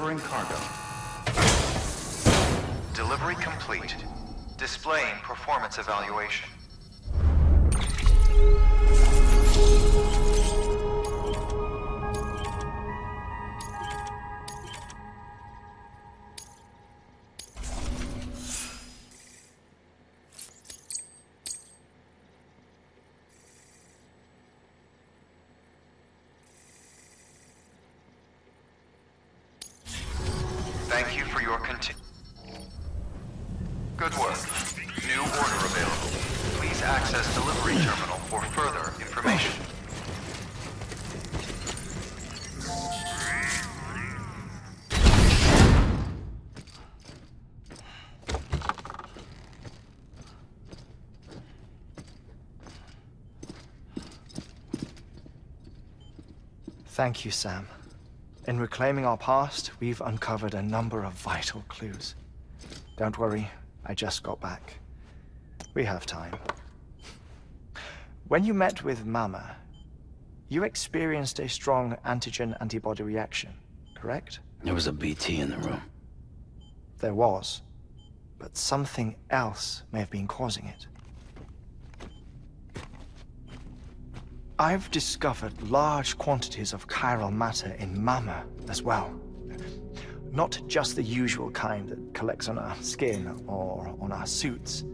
Delivering cargo. Delivery complete. Displaying performance evaluation. Thank you for your Good work. New order available. Please access delivery terminal for further information. Thank you, Sam. In reclaiming our past, we've uncovered a number of vital clues. Don't worry, I just got back. We have time. When you met with Mama, you experienced a strong antigen-antibody reaction, correct? There was a BT in the room. There was, but something else may have been causing it. I've discovered large quantities of chiral matter in Mama as well. Not just the usual kind that collects on our skin or on our suits.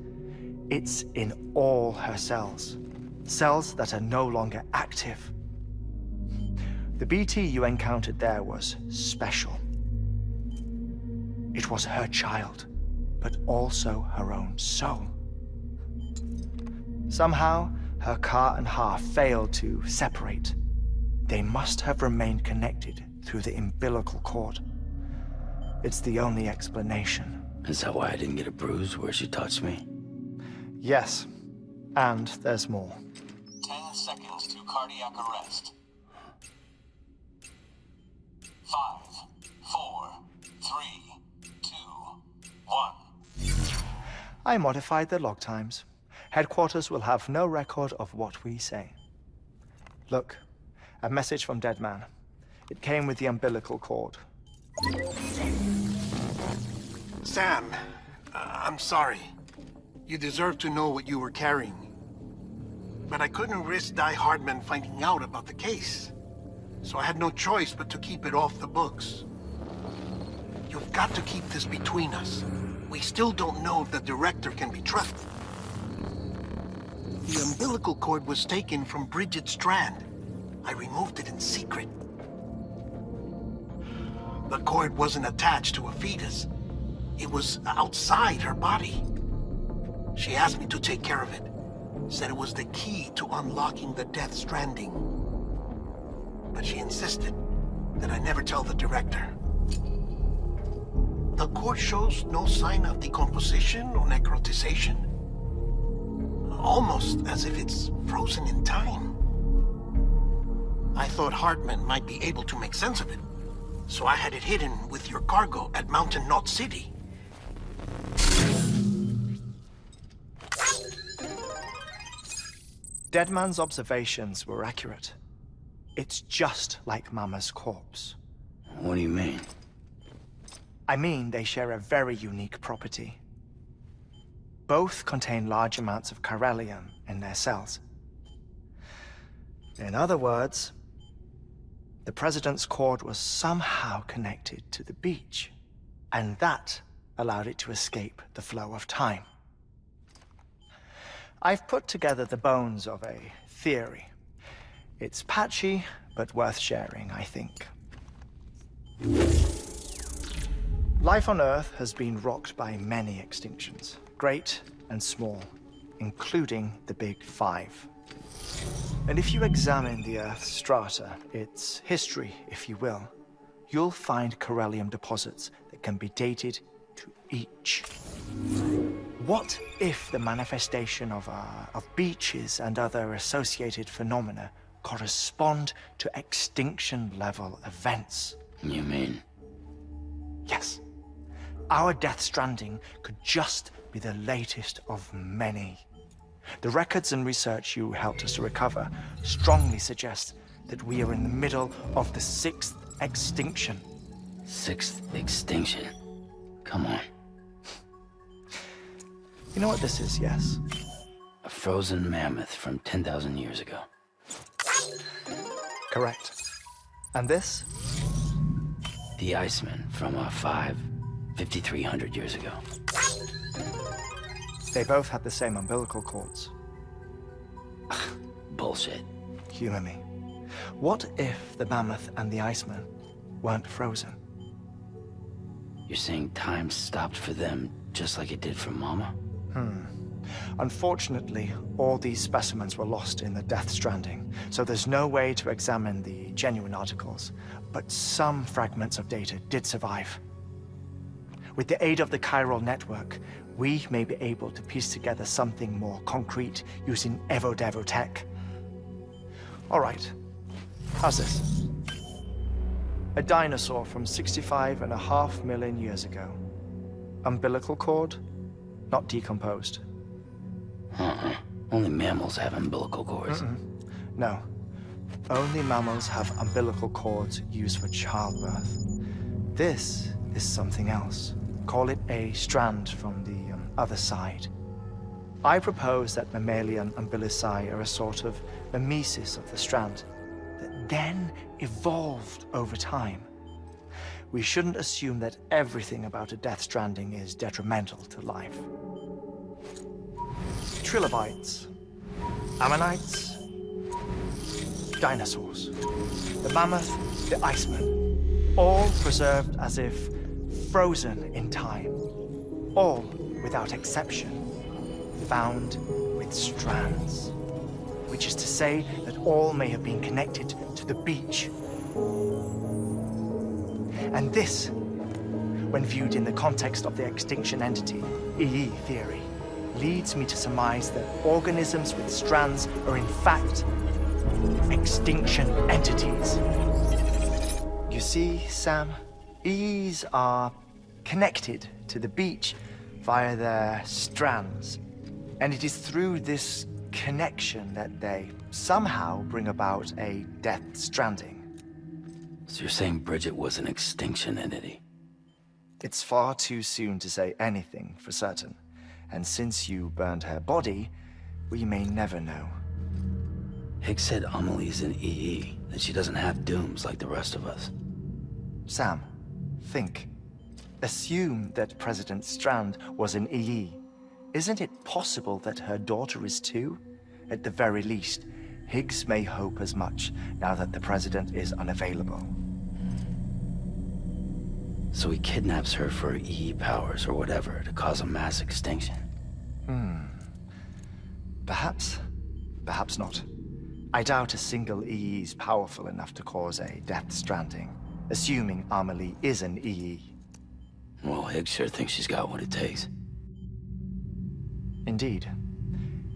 It's in all her cells. Cells that are no longer active. The BT you encountered there was special. It was her child, but also her own soul. Somehow, her car and half failed to separate. They must have remained connected through the umbilical cord. It's the only explanation. Is that why I didn't get a bruise where she touched me? Yes, and there's more. 10 seconds to cardiac arrest. 5, 4, 3, 2, 1. I modified the log times. Headquarters will have no record of what we say. Look, a message from Deadman. It came with the umbilical cord. Sam, I'm sorry. You deserve to know what you were carrying. But I couldn't risk Die Hardman finding out about the case. So I had no choice but to keep it off the books. You've got to keep this between us. We still don't know if the director can be trusted. The umbilical cord was taken from Bridget Strand. I removed it in secret. The cord wasn't attached to a fetus. It was outside her body. She asked me to take care of it. Said it was the key to unlocking the Death Stranding. But she insisted that I never tell the director. The cord shows no sign of decomposition or necrotization. Almost as if it's frozen in time. I thought Hartman might be able to make sense of it, so I had it hidden with your cargo at Mountain Knot City. Deadman's observations were accurate. It's just like Mama's corpse. What do you mean? I mean, they share a very unique property. Both contain large amounts of chiralium in their cells. In other words, the President's cord was somehow connected to the beach, and that allowed it to escape the flow of time. I've put together the bones of a theory. It's patchy, but worth sharing, I think. Life on Earth has been rocked by many extinctions. Great and small, including the Big Five. And if you examine the Earth's strata, its history, if you will, you'll find chiralium deposits that can be dated to each. What if the manifestation of beaches and other associated phenomena correspond to extinction-level events? You mean? Yes. Our Death Stranding could just be the latest of many. The records and research you helped us to recover strongly suggest that we are in the middle of the 6th extinction. 6th extinction. Come on. You know what this is, yes? A frozen mammoth from 10,000 years ago. Correct. And this? The Iceman from 5,300 years ago. They both had the same umbilical cords. Bullshit. Humor me. What if the mammoth and the Iceman weren't frozen? You're saying time stopped for them just like it did for Mama? Unfortunately, all these specimens were lost in the Death Stranding, so there's no way to examine the genuine articles. But some fragments of data did survive. With the aid of the chiral network, we may be able to piece together something more concrete using Evo-Devo tech. All right, how's this? A dinosaur from 65.5 million years ago. Umbilical cord, not decomposed. Only mammals have umbilical cords. No, only mammals have umbilical cords used for childbirth. This is something else. Call it a strand from the other side. I propose that mammalian umbilici are a sort of mimesis of the strand that then evolved over time. We shouldn't assume that everything about a Death Stranding is detrimental to life. Trilobites, ammonites, dinosaurs, the mammoth, the Iceman, all preserved as if frozen in time, all without exception, found with strands, which is to say that all may have been connected to the beach. And this, when viewed in the context of the extinction entity, EE theory, leads me to surmise that organisms with strands are in fact extinction entities. You see, Sam, EEs are connected to the beach via their strands, and it is through this connection that they somehow bring about a Death Stranding. So you're saying Bridget was an extinction entity? It's far too soon to say anything for certain. And since you burned her body, we may never know. Higgs said Amelie's an EE, that she doesn't have dooms like the rest of us. Sam, think. Assume that President Strand was an EE. Isn't it possible that her daughter is too? At the very least, Higgs may hope as much now that the President is unavailable. So he kidnaps her for EE powers or whatever to cause a mass extinction. Perhaps. Perhaps not. I doubt a single EE is powerful enough to cause a Death Stranding, assuming Amelie is an EE. Well, Higgs sure thinks she's got what it takes. Indeed.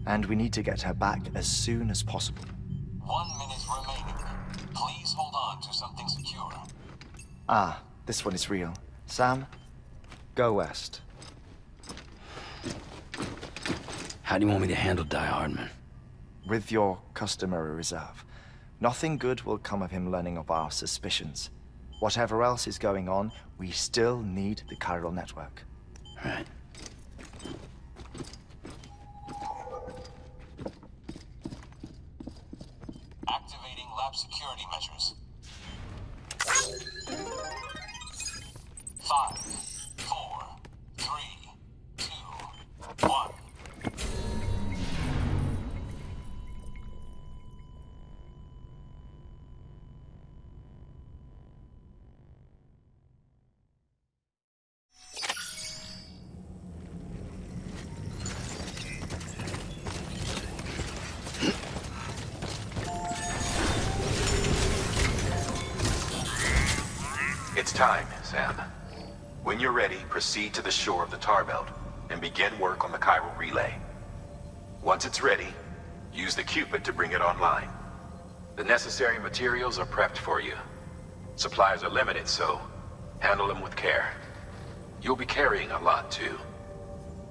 And we need to get her back as soon as possible. 1 minute remaining. Please hold on to something secure. Ah, this one is real. Sam, go west. How do you want me to handle Die Hardman? With your customary reserve. Nothing good will come of him learning of our suspicions. Whatever else is going on, we still need the chiral network. Right. Activating lab security measures. 5, 4, 3, 2, 1. It's time, Sam. When you're ready, proceed to the shore of the tar belt and begin work on the chiral relay. Once it's ready, use the Cupid to bring it online. The necessary materials are prepped for you. Supplies are limited, so handle them with care. You'll be carrying a lot, too.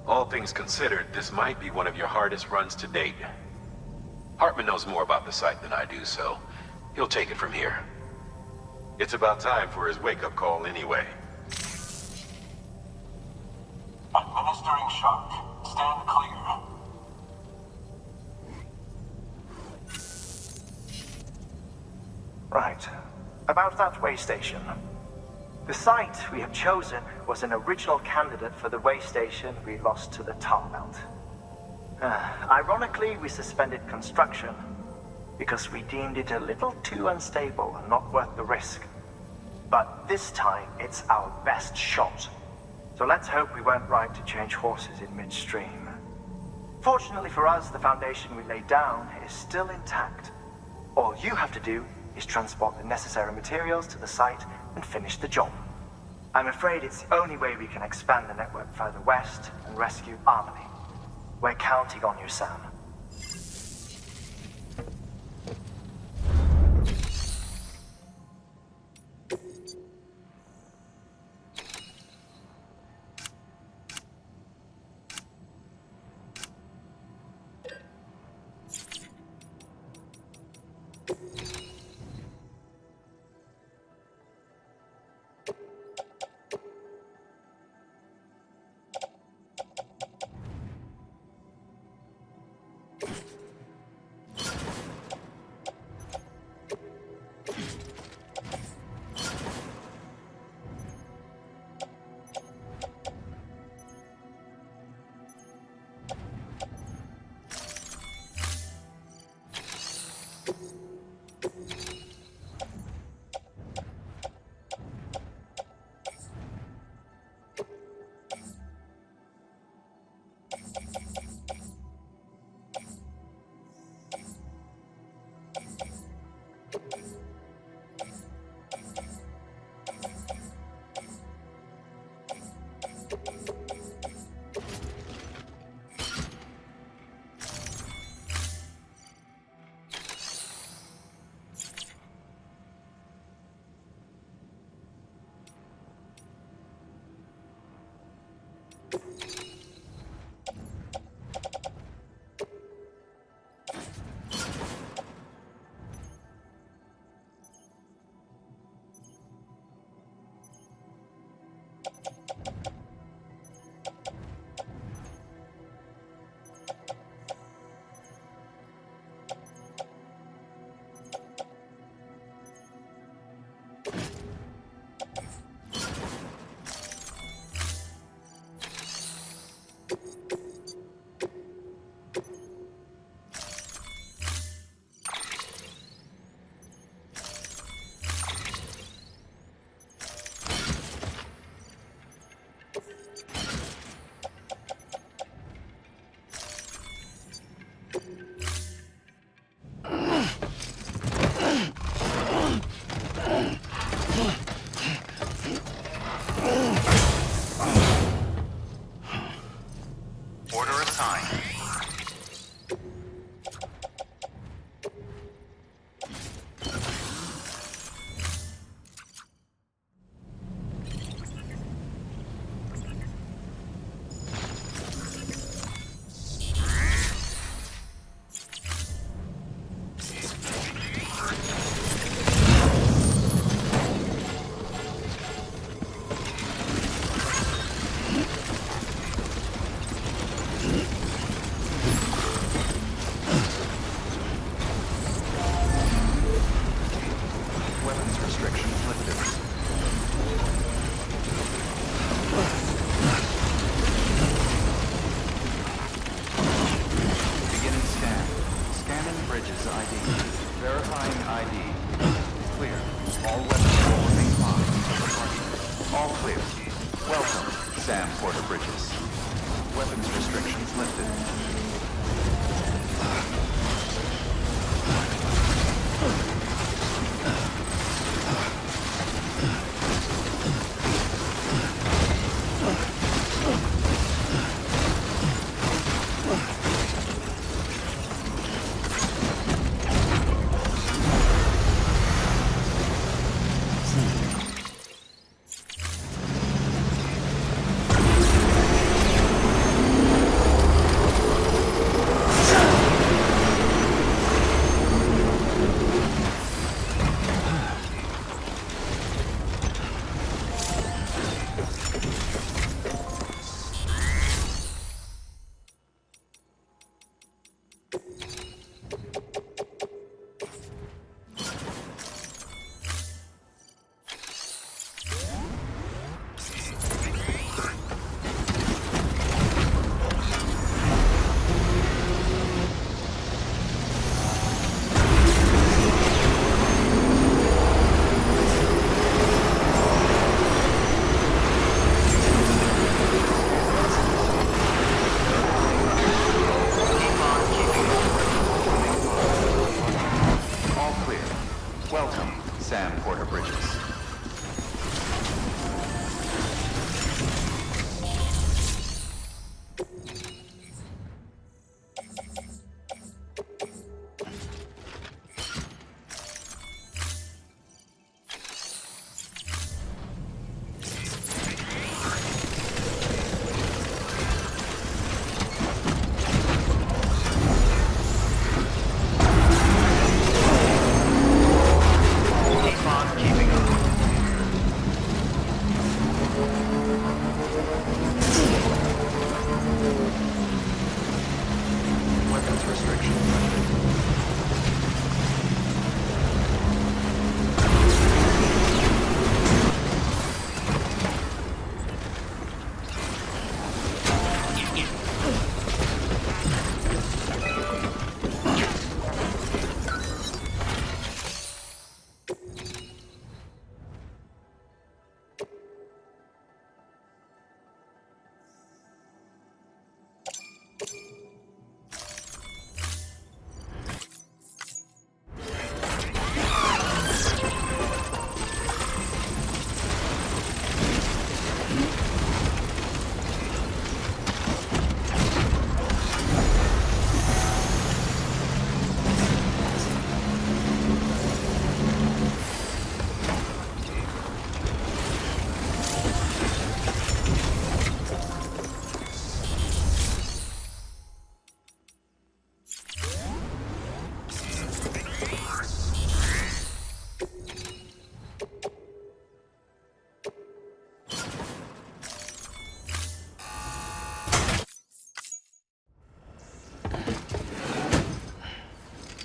All things considered, this might be one of your hardest runs to date. Hartman knows more about the site than I do, so he'll take it from here. It's about time for his wake-up call anyway. Administering shock. Stand clear. Right. About that way station. The site we have chosen was an original candidate for the way station we lost to the tar belt. Ironically, we suspended construction because we deemed it a little too unstable and not worth the risk. But this time, it's our best shot. So let's hope we weren't right to change horses in midstream. Fortunately for us, the foundation we laid down is still intact. All you have to do is transport the necessary materials to the site and finish the job. I'm afraid it's the only way we can expand the network further west and rescue Harmony. We're counting on you, Sam.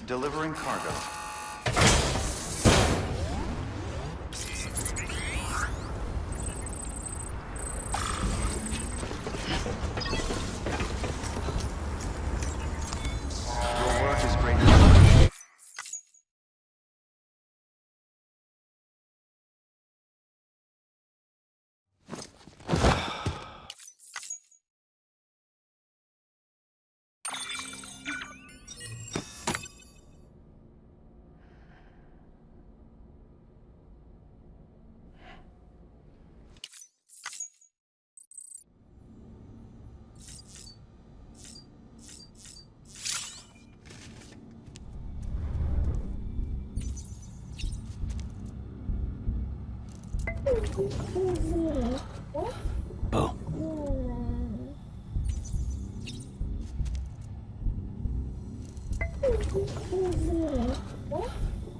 Delivering cargo. Your work is greatly appreciated. Bo.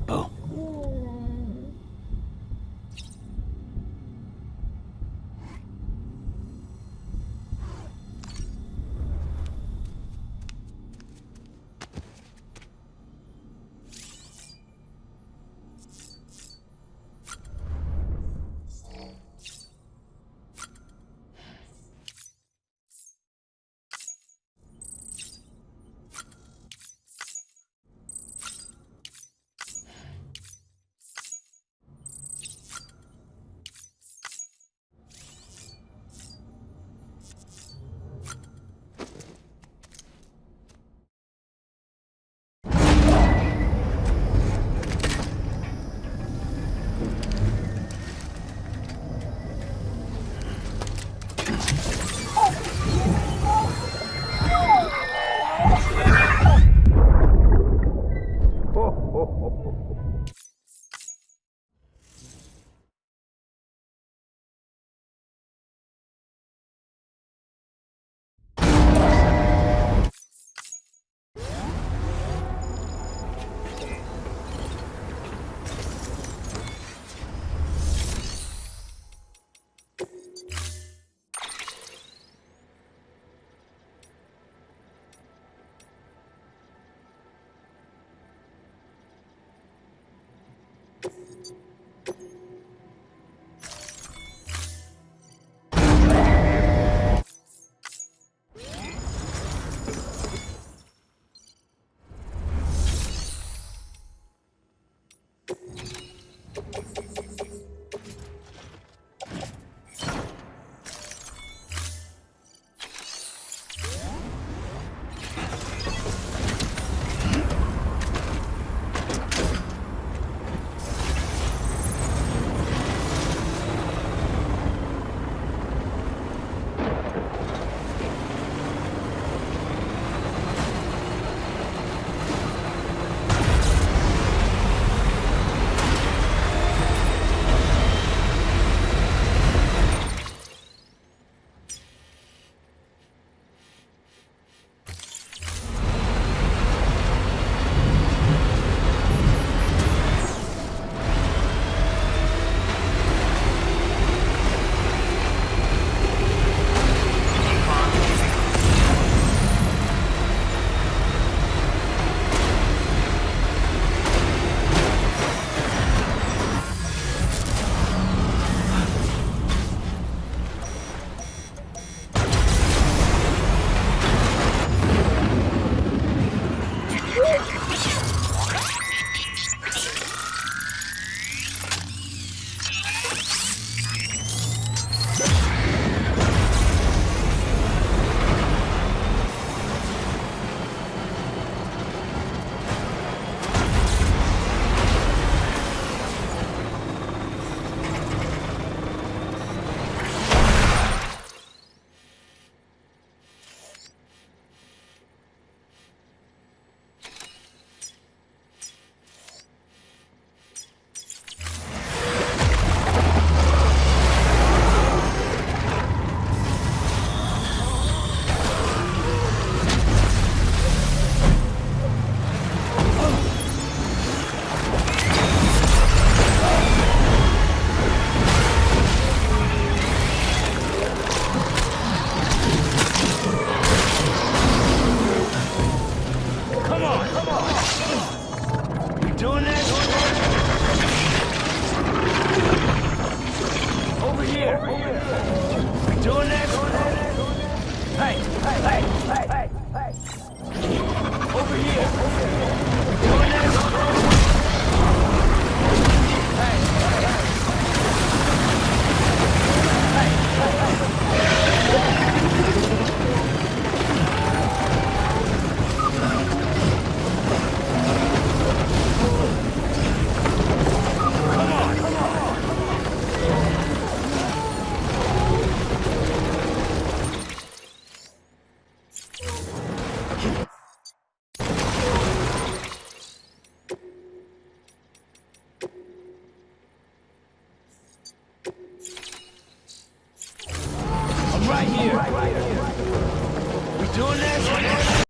Bo.